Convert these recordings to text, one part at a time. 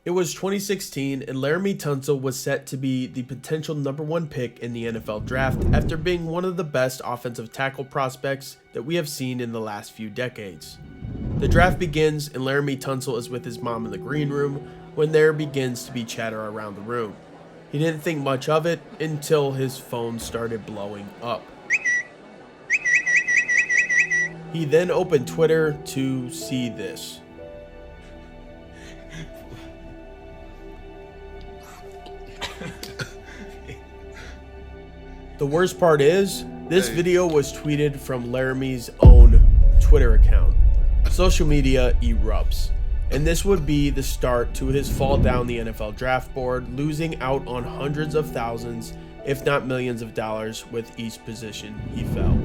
It was 2016 and Laremy Tunsil was set to be the potential #1 pick in the NFL draft after being one of the best offensive tackle prospects that we have seen in the last few decades. The draft begins and Laremy Tunsil is with his mom in the green room when there begins to be chatter around the room. He didn't think much of it until his phone started blowing up. He then opened Twitter to see this. The worst part is, this video was tweeted from Laremy's own Twitter account. Social media erupts, and this would be the start to his fall down the NFL draft board, losing out on hundreds of thousands, if not millions of dollars with each position he fell.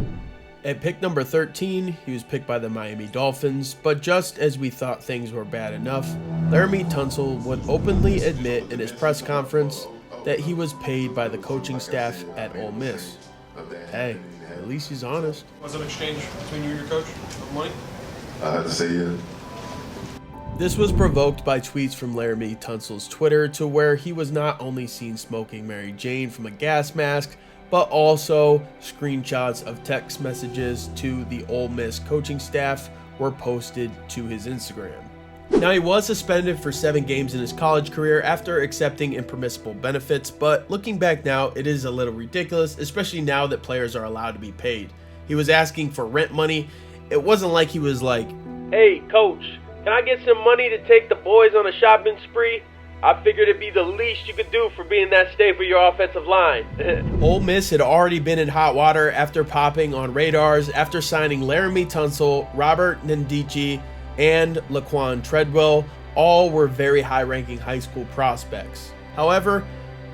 At pick number 13, he was picked by the Miami Dolphins, but just as we thought things were bad enough, Laremy Tunsil would openly admit in his press conference that he was paid by the coaching staff at Ole Miss. Hey, at least he's honest. Was it an exchange between you and your coach of money? I had to say yeah. This was provoked by tweets from Laremy Tunsil's Twitter to where he was not only seen smoking Mary Jane from a gas mask, but also screenshots of text messages to the Ole Miss coaching staff were posted to his Instagram. Now, he was suspended for 7 games in his college career after accepting impermissible benefits, but looking back now, it is a little ridiculous, especially now that players are allowed to be paid. He was asking for rent money. It wasn't like he was like, "Hey, coach, can I get some money to take the boys on a shopping spree? I figured it'd be the least you could do for being that stay for your offensive line." Ole Miss had already been in hot water after popping on radars after signing Laremy Tunsil, Robert Nkemdiche, and Laquan Treadwell. All were very high-ranking high school prospects. However,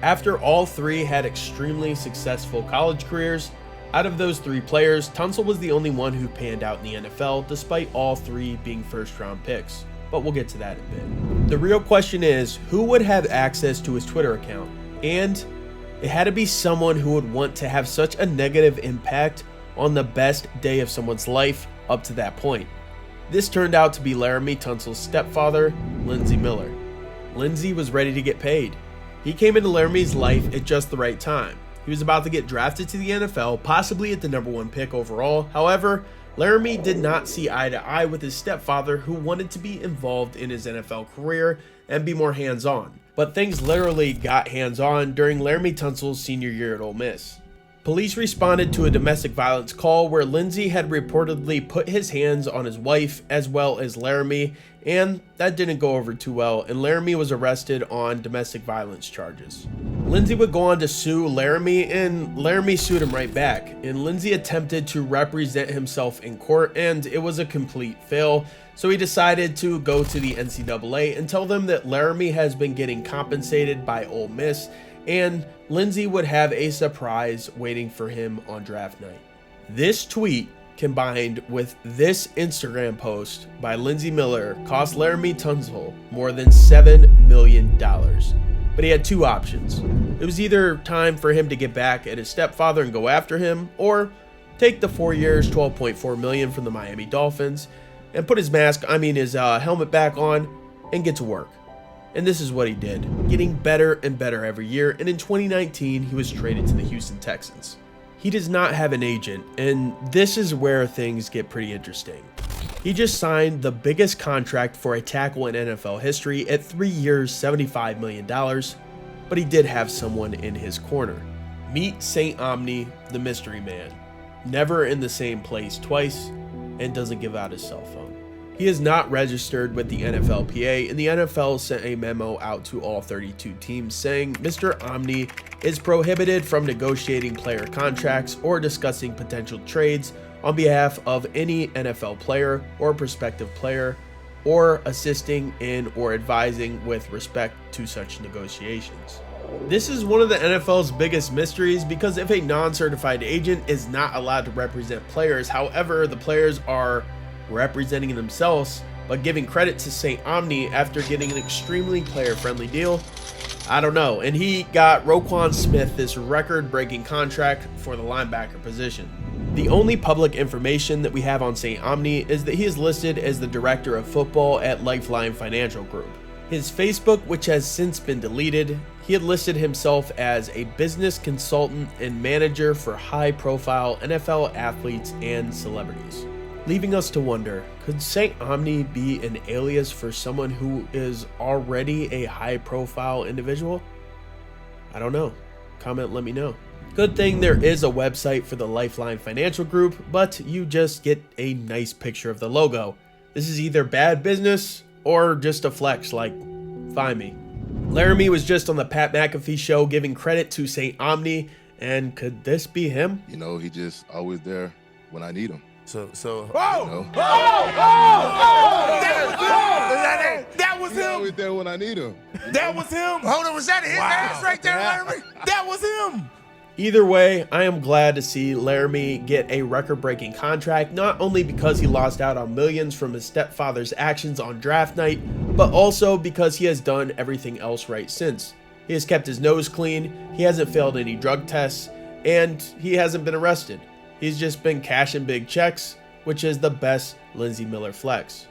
after all three had extremely successful college careers, out of those 3 players, Tunsil was the only one who panned out in the NFL, despite all 3 being first-round picks. But we'll get to that in a bit. The real question is, who would have access to his Twitter account? And it had to be someone who would want to have such a negative impact on the best day of someone's life up to that point. This turned out to be Laremy Tunsil's stepfather, Lindsey Miller. Lindsey was ready to get paid. He came into Laremy's life at just the right time. He was about to get drafted to the NFL, possibly at the #1 pick overall. However, Laremy did not see eye to eye with his stepfather, who wanted to be involved in his NFL career and be more hands-on. But things literally got hands-on during Laremy Tunsil's senior year at Ole Miss. Police responded to a domestic violence call where Lindsey had reportedly put his hands on his wife as well as Laremy, and that didn't go over too well, and Laremy was arrested on domestic violence charges. Lindsey would go on to sue Laremy, and Laremy sued him right back, and Lindsey attempted to represent himself in court, and it was a complete fail, so he decided to go to the NCAA and tell them that Laremy has been getting compensated by Ole Miss, and Lindsey would have a surprise waiting for him on draft night. This tweet, combined with this Instagram post by Lindsey Miller, cost Laremy Tunsil more than $7 million. But he had 2 options. It was either time for him to get back at his stepfather and go after him, or take the 4 years, $12.4 million from the Miami Dolphins, and put his helmet back on and get to work. And this is what he did, getting better and better every year, and in 2019, he was traded to the Houston Texans. He does not have an agent, and this is where things get pretty interesting. He just signed the biggest contract for a tackle in NFL history at 3 years, $75 million, but he did have someone in his corner. Meet Saint Omni, the mystery man. Never in the same place twice, and doesn't give out his cell phone. He is not registered with the NFLPA, and the NFL sent a memo out to all 32 teams saying Mr. Omni is prohibited from negotiating player contracts or discussing potential trades on behalf of any NFL player or prospective player, or assisting in or advising with respect to such negotiations. This is one of the NFL's biggest mysteries, because if a non-certified agent is not allowed to represent players, however, the players are representing themselves, but giving credit to Saint Omni after getting an extremely player-friendly deal, I don't know. And he got Roquan Smith this record-breaking contract for the linebacker position. The only public information that we have on Saint Omni is that he is listed as the director of football at Lifeline Financial Group. His Facebook, which has since been deleted, he had listed himself as a business consultant and manager for high-profile NFL athletes and celebrities, leaving us to wonder, could Saint Omni be an alias for someone who is already a high-profile individual? I don't know. Comment, let me know. Good thing there is a website for the Lifeline Financial Group, but you just get a nice picture of the logo. This is either bad business or just a flex, like, find me. Laremy was just on the Pat McAfee show giving credit to Saint Omni, and could this be him? You know, he just always there when I need him. So. You know? That was He's him. always there when I need him. That was him. Hold on, was that his ass right there, Laremy? That was him. Either way, I am glad to see Laremy get a record-breaking contract, not only because he lost out on millions from his stepfather's actions on draft night, but also because he has done everything else right since. He has kept his nose clean, he hasn't failed any drug tests, and he hasn't been arrested. He's just been cashing big checks, which is the best Lindsey Miller flex.